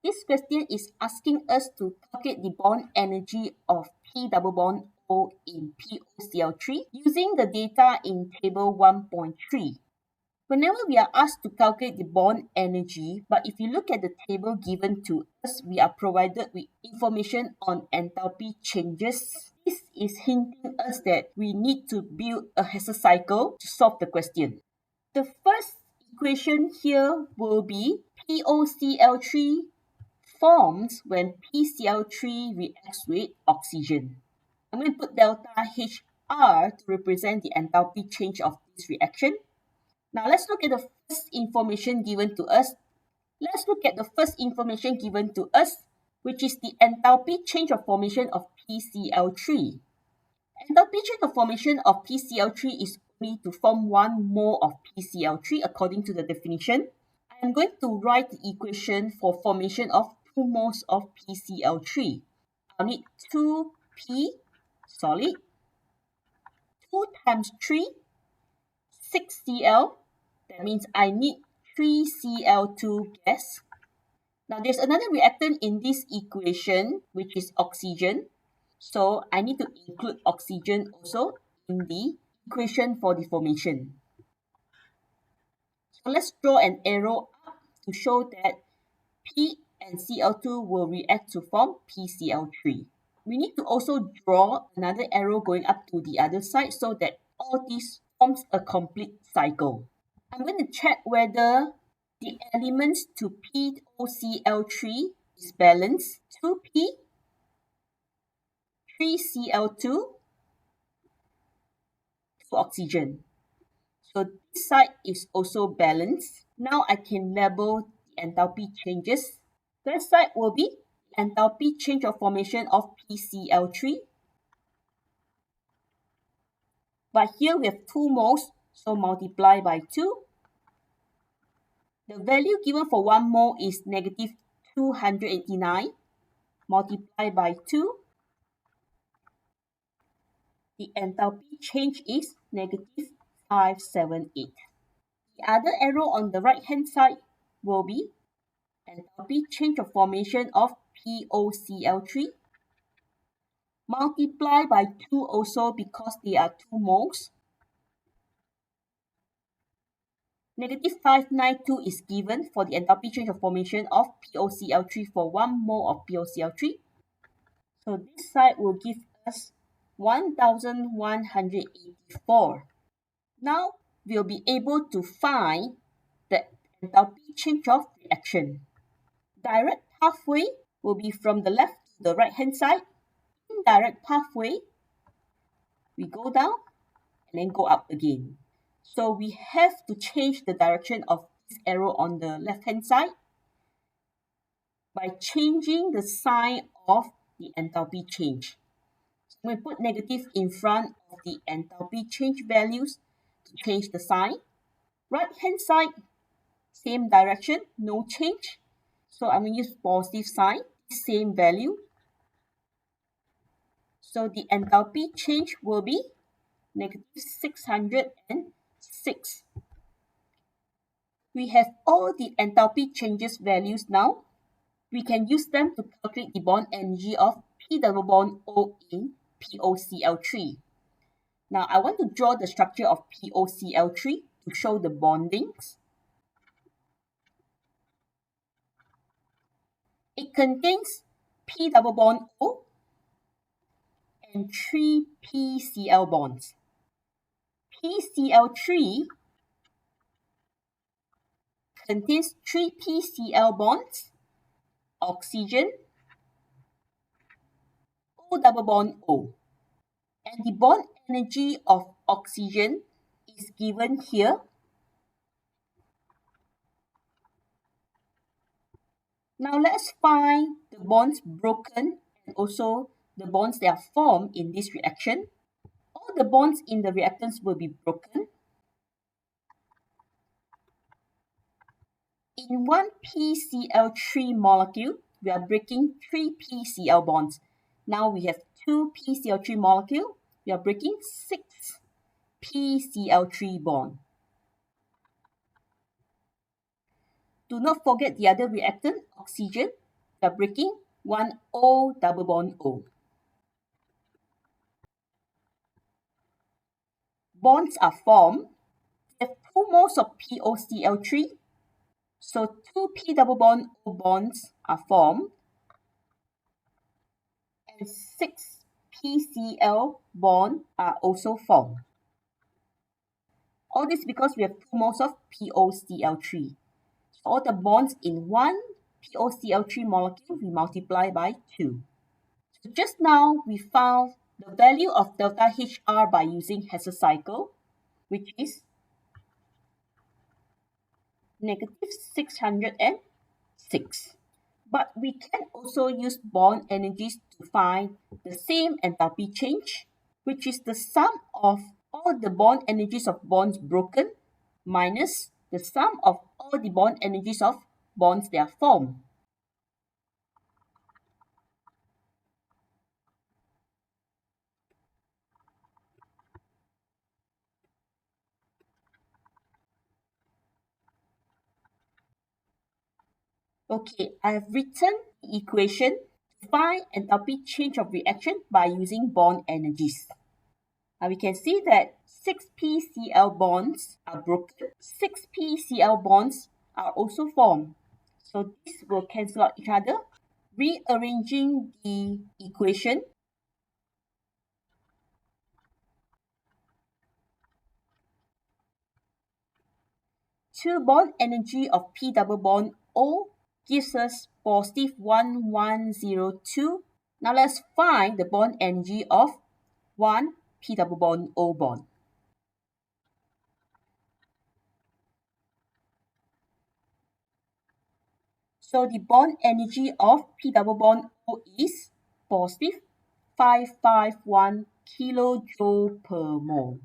This question is asking us to calculate the bond energy of P double bond O in POCl3 using the data in table 1.3. Whenever we are asked to calculate the bond energy, but if you look at the table given to us, we are provided with information on enthalpy changes. This is hinting us that we need to build a Hasse cycle to solve the question. The first equation here will be POCl3 forms when PCl3 reacts with oxygen. I'm going to put delta HR to represent the enthalpy change of this reaction. Now let's look at the first information given to us. Let's look at the first information given to us, which is the enthalpy change of formation of PCl3. Enthalpy change of formation of PCl3 is only to form 1 mole of PCl3 according to the definition. I'm going to write the equation for formation of 2 moles of PCl3. I'll need 2P solid, 2 times 3, 6Cl. That means I need 3Cl2 gas. Now there's another reactant in this equation, which is oxygen. So I need to include oxygen also in the equation for the formation. So let's draw an arrow up to show that P and Cl2 will react to form PCl3. We need to also draw another arrow going up to the other side so that all this forms a complete cycle. I'm going to check whether the elements to POCl3 is balanced. 2P, 3Cl2, 2 oxygen. So this side is also balanced. Now I can label the enthalpy changes. That side will be enthalpy change of formation of PCl3. But here we have 2 moles, so multiply by 2. The value given for 1 mole is negative 289. Multiply by 2. The enthalpy change is negative 578. The other arrow on the right hand side will be enthalpy change of formation of POCl3. Multiply by 2 also because they are 2 moles. Negative 592 is given for the enthalpy change of formation of POCl3 for 1 mole of POCl3. So this side will give us 1184. Now we'll be able to find the enthalpy change of reaction. Direct pathway will be from the left to the right hand side. Indirect pathway, we go down and then go up again. So we have to change the direction of this arrow on the left hand side by changing the sign of the enthalpy change. So we put negative in front of the enthalpy change values to change the sign. Right hand side, same direction, no change. So I'm going to use positive sign, same value. So the enthalpy change will be negative 606. We have all the enthalpy changes values now. We can use them to calculate the bond energy of P double bond O in POCl3. Now I want to draw the structure of POCl3 to show the bondings. It contains P double bond O and 3 PCl bonds. PCl3 contains 3 PCl bonds, oxygen, O double bond O. And the bond energy of oxygen is given here. Now let's find the bonds broken and also the bonds that are formed in this reaction. All the bonds in the reactants will be broken. In one PCl3 molecule, we are breaking 3 PCl bonds. Now we have 2 PCl3 molecule, we are breaking 6 PCl3 bond. Do not forget the other reactant, oxygen. we are breaking one O double bond O. Bonds are formed. We have 2 moles of POCl3. So 2 P double bond O bonds are formed. And 6 PCl bonds are also formed. All this because we have 2 moles of POCl3. So all the bonds in one POCl3 molecule, we multiply by 2. So just now, we found the value of delta HR by using Hasse cycle, which is negative 606. But we can also use bond energies to find the same enthalpy change, which is the sum of all the bond energies of bonds broken minus the sum of all the bond energies of bonds that are formed. Okay, I have written the equation to find enthalpy change of reaction by using bond energies. Now we can see that 6 PCl bonds are broken, 6 PCl bonds are also formed. So this will cancel out each other. Rearranging the equation, two bond energy of P double bond O gives us positive 1102. Now let's find the bond energy of 1 P double bond O bond. So the bond energy of P double bond O is positive 551 kilojoule per mole.